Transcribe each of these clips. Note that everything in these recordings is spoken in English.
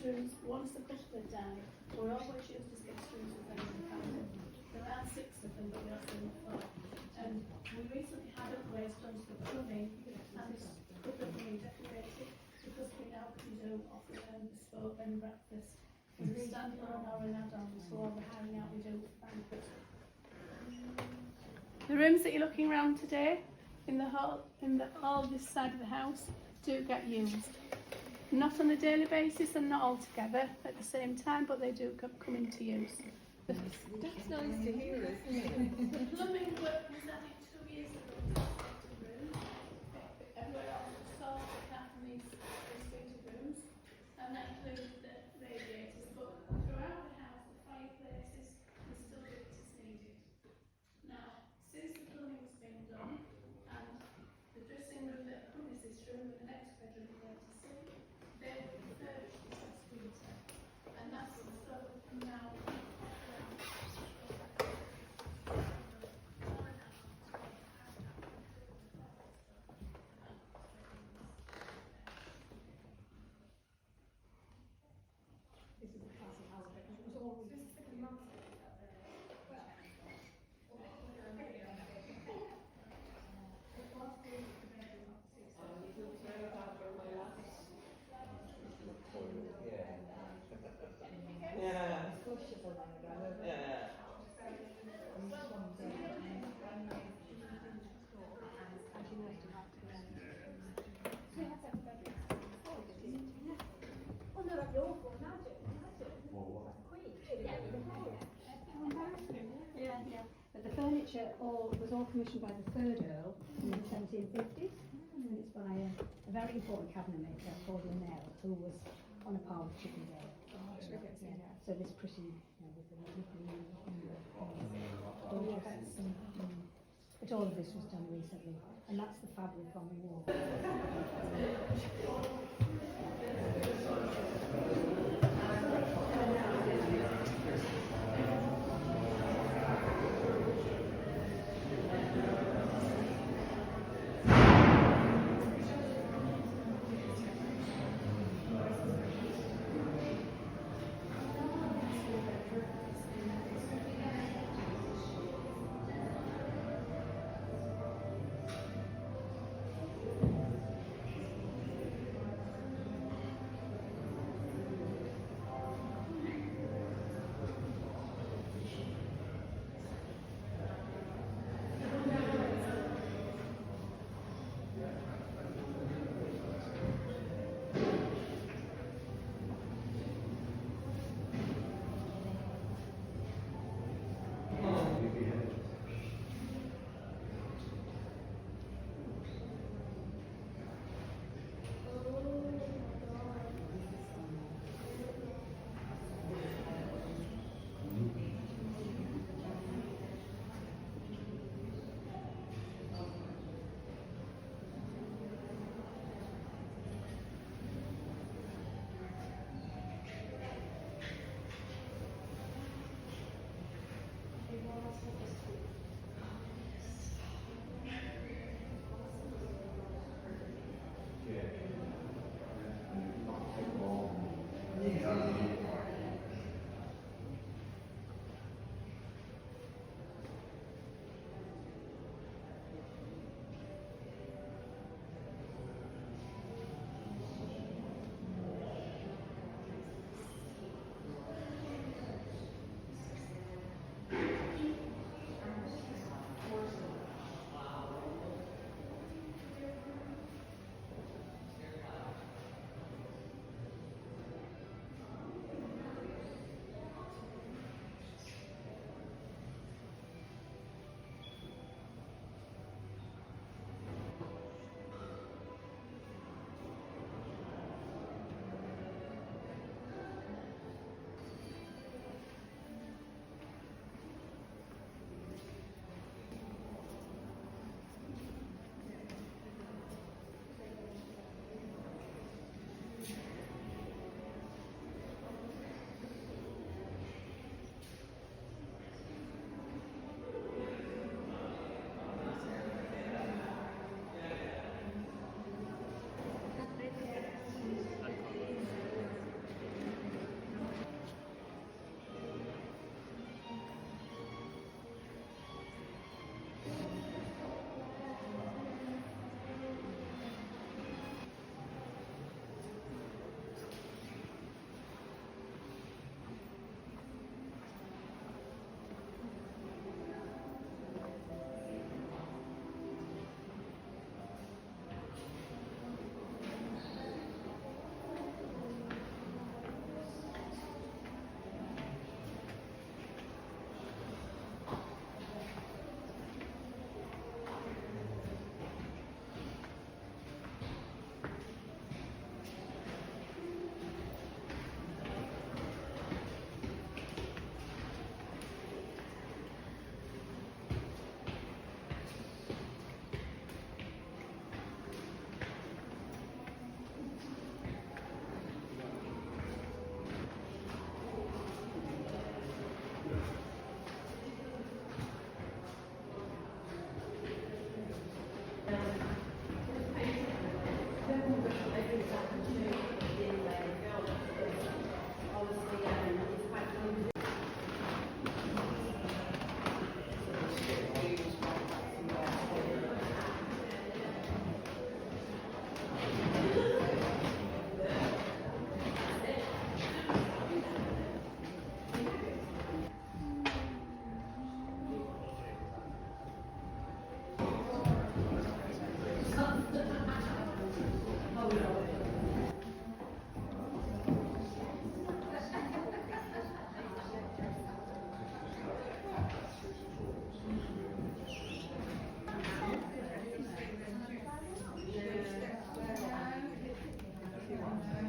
rooms. Once the couple had died, we're always used as guest rooms with them in the family. There are 6 of them, but we have 7 floor. And we recently had upgrades done to the plumbing, and it's good that we decorated because we now can do offer bespoke bed and breakfast. As a standalone or an add-on, so while we're hiring out, we do banquets. The rooms that you're looking around today, in the hall this side of the house, do get used. Not on a daily basis and not all together at the same time, but they do come into use. That's nice to hear, isn't it? The plumbing work was added 2 years ago to the room. Everywhere else was sold apart from these suite of rooms, and that included the radiators. But throughout the house, the fireplaces were still built as needed. Now, since the plumbing's been done, and the dressing room that accompanies this room with the next bedroom there to see, they've refurbished this last winter, and that's so now. But the furniture was all commissioned by the 3rd Earl in the 1750s, and it's by a very important cabinet maker called Linnell, who was on a par with Chippendale. So this pretty, with the lovely but all of this was done recently, and that's the fabric on the wall.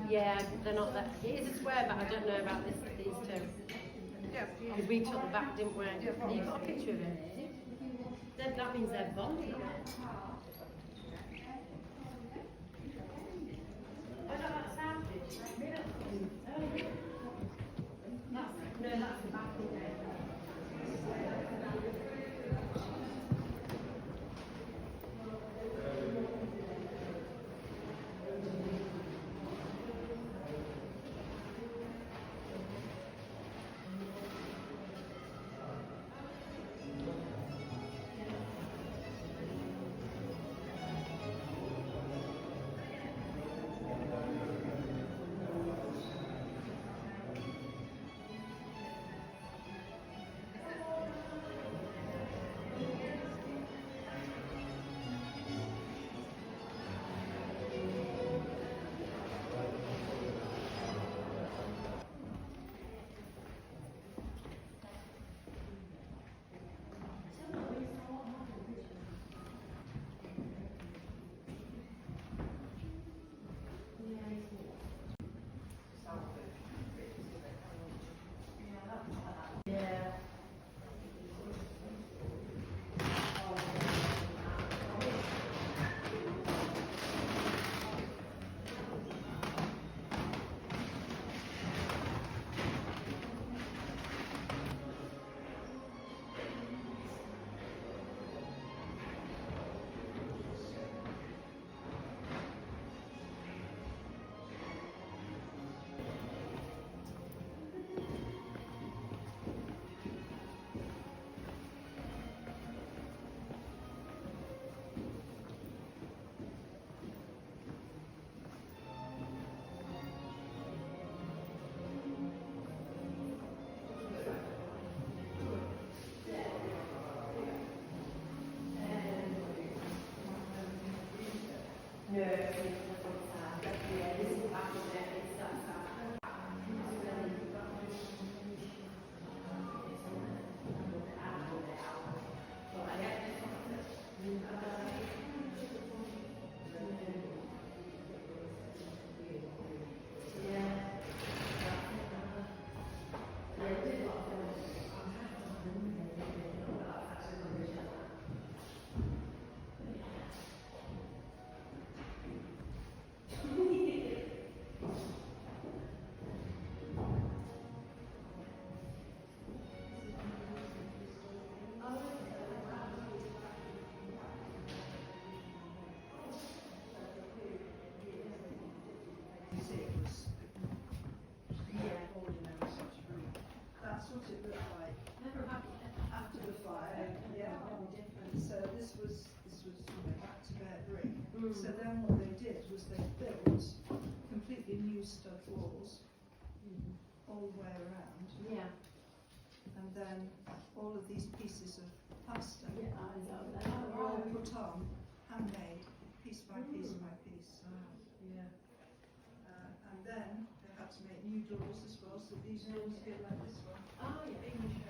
Yeah, they're not that. It is a square, but I don't know about these two. Yeah. Because we took the back, didn't we? You got a picture of it? That means they're bonded. No, that's the back. That's what it looked like after the fire. Yeah. So this was back to bare brick. So then what they did was they built completely new stud walls all the way around. Yeah. And then all of these pieces of plaster Yeah. were all put on, handmade, piece by piece by piece. Yeah. And then they had to make new doors as well, so these doors get like this one. Oh, yeah.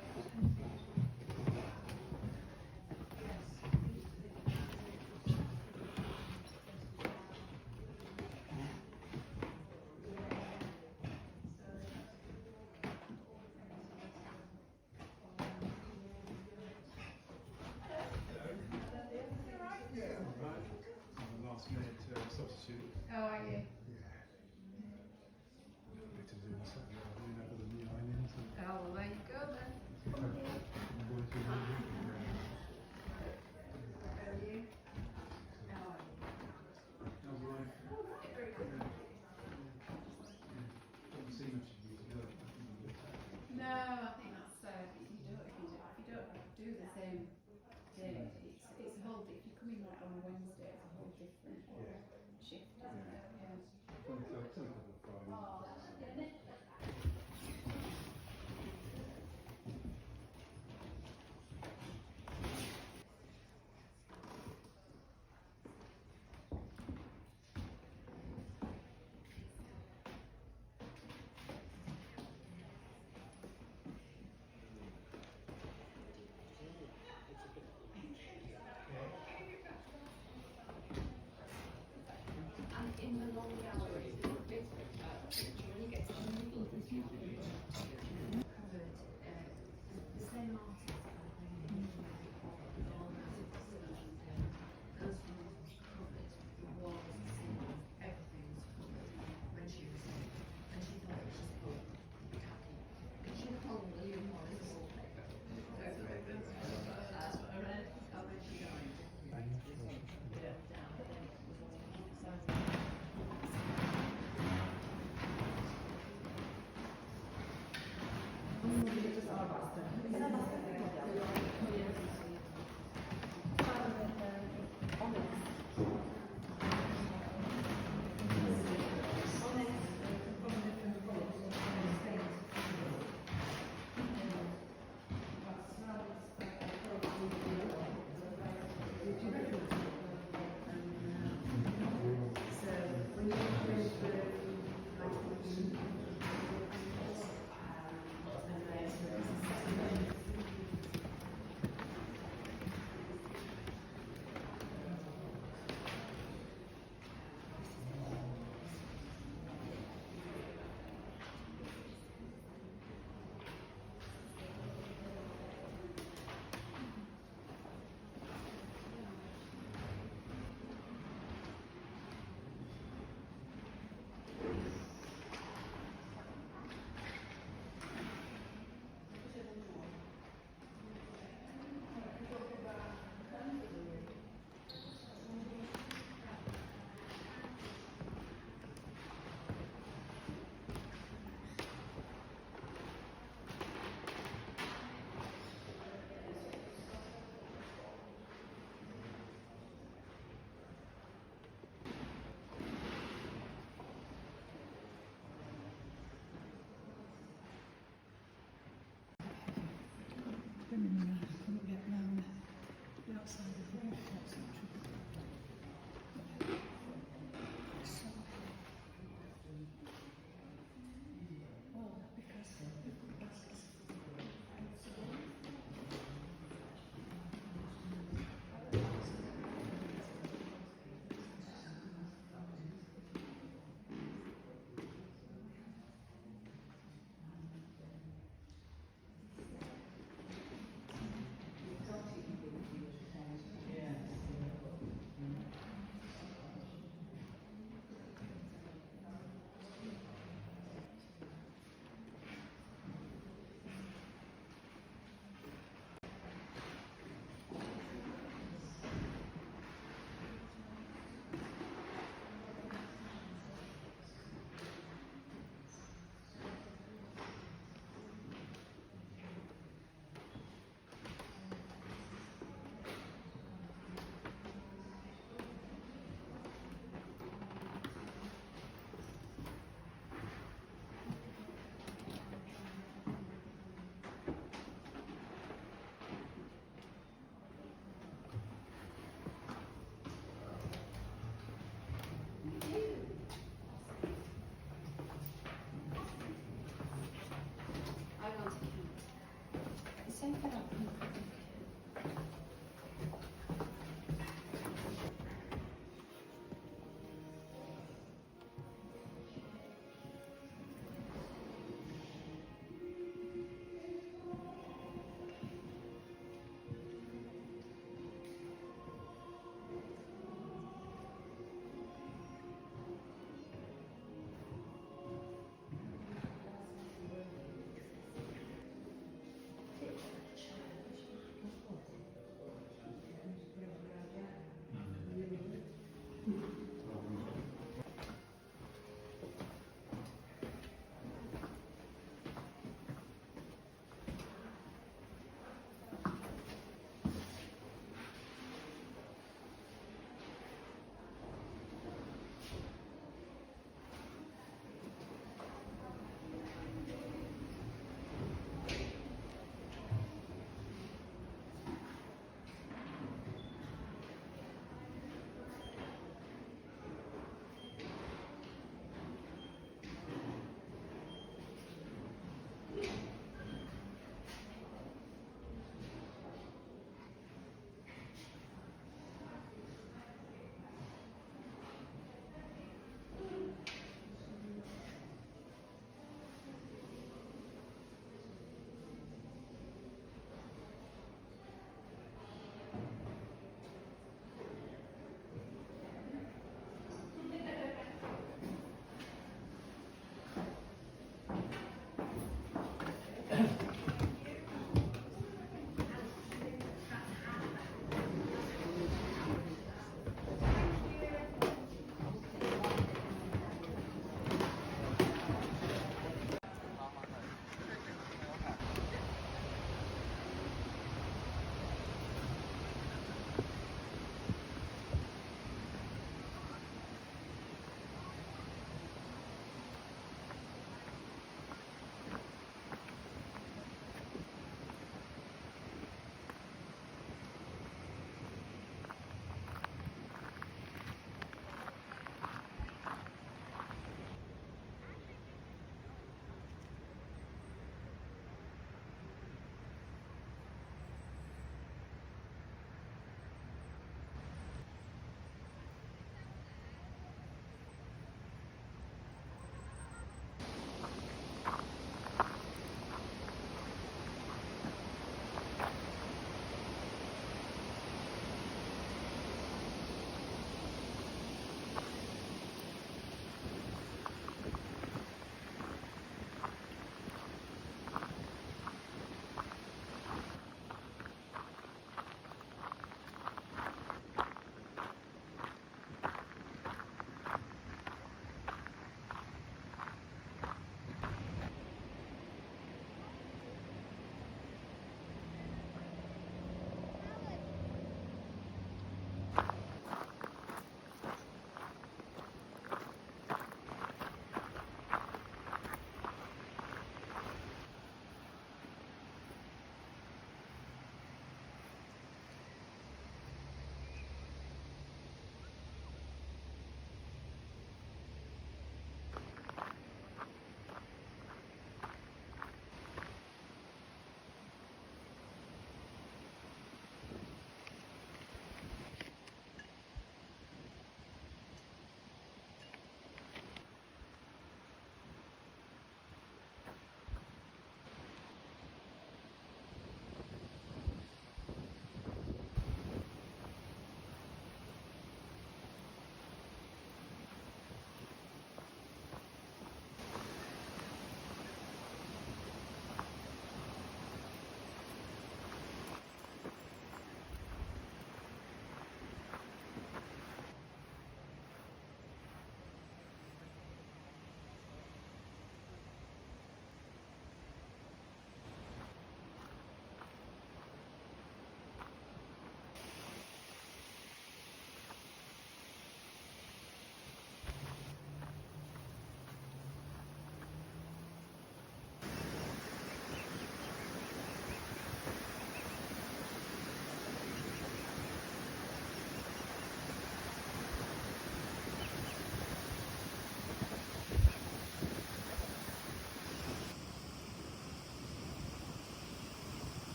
Last minute substitute. How are you? To do something, the new onions. Oh, well, there you go then.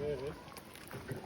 Evet.